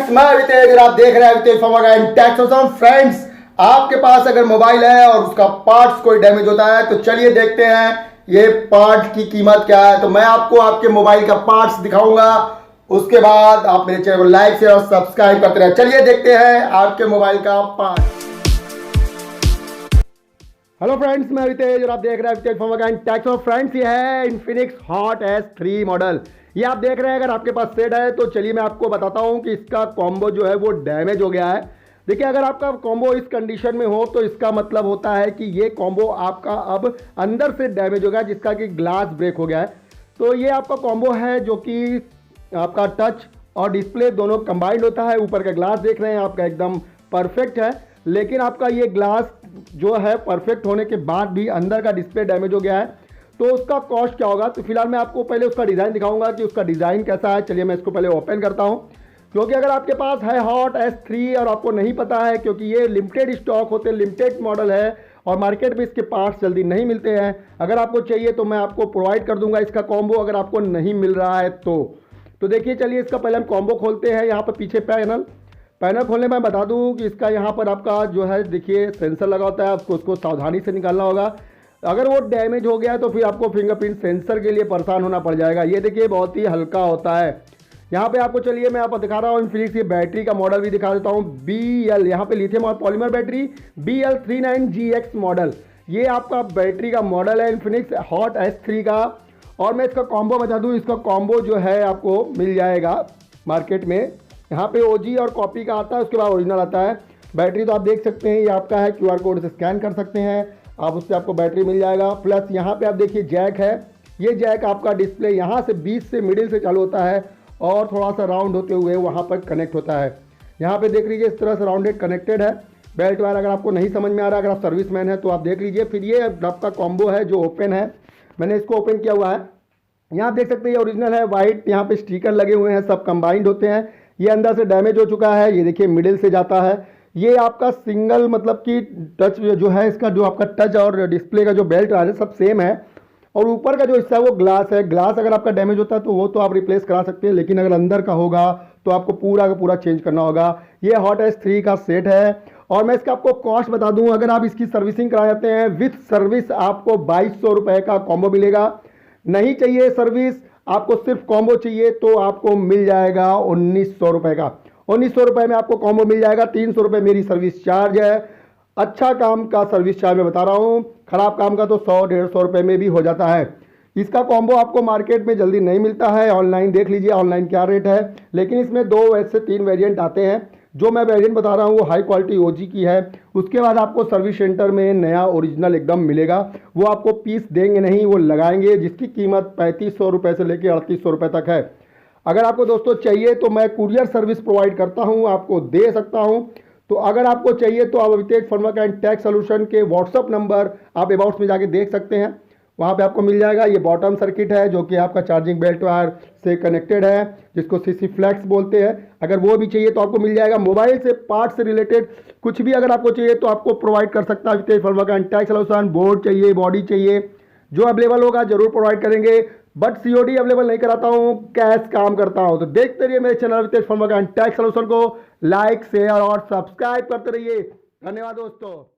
Friends, मैं अवितेज और आप देख रहे हैं अवितेज फंवर्क्स&Tech। फ्रेंड्स, आपके पास अगर मोबाइल है और उसका पार्ट्स कोई डैमेज होता है तो चलिए देखते हैं ये पार्ट की कीमत क्या है। तो मैं आपको आपके मोबाइल का पार्ट्स दिखाऊंगा, उसके बाद आप मेरे चैनल को लाइक शेयर और सब्सक्राइब करते रहे। चलिए देखते हैं आपके मोबाइल का पार्ट। हेलो फ्रेंड्स, मैं अवितेज और आप देख रहे हैं अवितेज फंवर्क्स&Tech। फ्रेंड्स, ये है इन्फिनिक्स हॉट S3 मॉडल। ये आप देख रहे हैं, अगर आपके पास सेट है तो चलिए मैं आपको बताता हूं कि इसका कॉम्बो जो है वो डैमेज हो गया है। देखिए, अगर आपका कॉम्बो इस कंडीशन में हो तो इसका मतलब होता है कि ये कॉम्बो आपका अब अंदर से डैमेज हो गया, जिसका कि ग्लास ब्रेक हो गया है। तो ये आपका कॉम्बो है जो कि आपका टच और डिस्प्ले दोनों कंबाइंड होता है। ऊपर का ग्लास देख रहे हैं आपका एकदम परफेक्ट है, लेकिन आपका ये ग्लास जो है परफेक्ट होने के बाद भी अंदर का डिस्प्ले डैमेज हो गया है। तो उसका कॉस्ट क्या होगा, तो फिलहाल मैं आपको पहले उसका डिज़ाइन दिखाऊंगा कि उसका डिज़ाइन कैसा है। चलिए मैं इसको पहले ओपन करता हूं, क्योंकि अगर आपके पास है हॉट S3 और आपको नहीं पता है, क्योंकि ये लिमिटेड स्टॉक होते हैं, लिमिटेड मॉडल है और मार्केट में इसके पार्ट्स जल्दी नहीं मिलते हैं। अगर आपको चाहिए तो मैं आपको प्रोवाइड कर दूंगा इसका कॉम्बो, अगर आपको नहीं मिल रहा है तो देखिए, चलिए इसका पहले हम कॉम्बो खोलते हैं। यहाँ पर पीछे पैनल खोलने में बता दूं कि इसका यहाँ पर आपका जो है देखिए सेंसर लगा होता है, आपको उसको सावधानी से निकालना होगा। अगर वो डैमेज हो गया तो फिर आपको फिंगरप्रिंट सेंसर के लिए परेशान होना पड़ जाएगा। ये देखिए बहुत ही हल्का होता है। यहाँ पे आपको चलिए मैं आपको दिखा रहा हूँ इन्फिनिक्स की बैटरी का मॉडल भी दिखा देता हूँ। BL यहाँ पे लिथियम और पॉलीमर बैटरी BL39GX मॉडल, ये आपका बैटरी का मॉडल है इन्फिनिक्स हॉट S3 का। और मैं इसका कॉम्बो बता दूँ, इसका कॉम्बो जो है आपको मिल जाएगा मार्केट में। यहाँ पे OG और कॉपी का आता है, उसके बाद ओरिजिनल आता है। बैटरी तो आप देख सकते हैं ये आपका है, QR कोड से स्कैन कर सकते हैं आप, उससे आपको बैटरी मिल जाएगा। प्लस यहाँ पे आप देखिए जैक है, ये जैक आपका डिस्प्ले यहाँ से बीच से मिडिल से चालू होता है और थोड़ा सा राउंड होते हुए वहाँ पर कनेक्ट होता है। यहाँ पे देख लीजिए इस तरह से राउंडेड कनेक्टेड है। बेल्ट वायर अगर आपको नहीं समझ में आ रहा, अगर आप सर्विस मैन है तो आप देख लीजिए। फिर ये आपका कॉम्बो है जो ओपन है, मैंने इसको ओपन किया हुआ है। यहाँ आप देख सकते हैं ये ओरिजिनल है, वाइट यहाँ पे स्टिकर लगे हुए हैं, सब कंबाइंड होते हैं। ये अंदर से डैमेज हो चुका है, ये देखिए मिडिल से जाता है। ये आपका सिंगल मतलब कि टच जो है, इसका जो आपका टच और डिस्प्ले का जो बेल्ट आ रहा है सब सेम है। और ऊपर का जो हिस्सा है वो ग्लास है। ग्लास अगर आपका डैमेज होता है तो वो तो आप रिप्लेस करा सकते हैं, लेकिन अगर अंदर का होगा तो आपको पूरा का पूरा चेंज करना होगा। ये हॉट S3 का सेट है। और मैं इसका आपको कॉस्ट बता दूं, अगर आप इसकी सर्विसिंग करा जाते हैं विथ सर्विस आपको 2200 रुपये का कॉम्बो मिलेगा। नहीं चाहिए सर्विस, आपको सिर्फ कॉम्बो चाहिए तो आपको मिल जाएगा 1900 रुपये का। 1900 रुपये में आपको कॉम्बो मिल जाएगा। 300 रुपये मेरी सर्विस चार्ज है। अच्छा काम का सर्विस चार्ज मैं बता रहा हूँ, खराब काम का तो 100-150 रुपये में भी हो जाता है। इसका कॉम्बो आपको मार्केट में जल्दी नहीं मिलता है। ऑनलाइन देख लीजिए ऑनलाइन क्या रेट है, लेकिन इसमें 2 से 3 वेरिएंट आते हैं। जो मैं वेरिएंट बता रहा हूँ वो हाई क्वालिटी OG की है। उसके बाद आपको सर्विस सेंटर में नया ओरिजिनल एकदम मिलेगा, वो आपको पीस देंगे नहीं, वो लगाएंगे, जिसकी कीमत 3500 रुपये से लेकर 3800 रुपये तक है। अगर आपको दोस्तों चाहिए तो मैं कुरियर सर्विस प्रोवाइड करता हूँ, आपको दे सकता हूँ। तो अगर आपको चाहिए तो आप अवितेज फंवर्क्स&Tech सॉल्यूशन के व्हाट्सअप नंबर आप अबाउट्स में जाके देख सकते हैं, वहाँ पे आपको मिल जाएगा। ये बॉटम सर्किट है जो कि आपका चार्जिंग बेल्ट वायर से कनेक्टेड है, जिसको CC फ्लैक्स बोलते हैं। अगर वो भी चाहिए तो आपको मिल जाएगा। मोबाइल से पार्ट से रिलेटेड कुछ भी अगर आपको चाहिए तो आपको प्रोवाइड कर सकता है अवितेज फंवर्क्स&Tech सॉल्यूशन। बोर्ड चाहिए, बॉडी चाहिए, जो अवेलेबल होगा जरूर प्रोवाइड करेंगे, बट COD अवेलेबल नहीं कराता हूँ, कैश काम करता हूँ। तो देखते रहिए मेरे चैनल अवितेज फंवर्क्स&Tech सॉल्यूशन को, लाइक शेयर और सब्सक्राइब करते रहिए। धन्यवाद दोस्तों।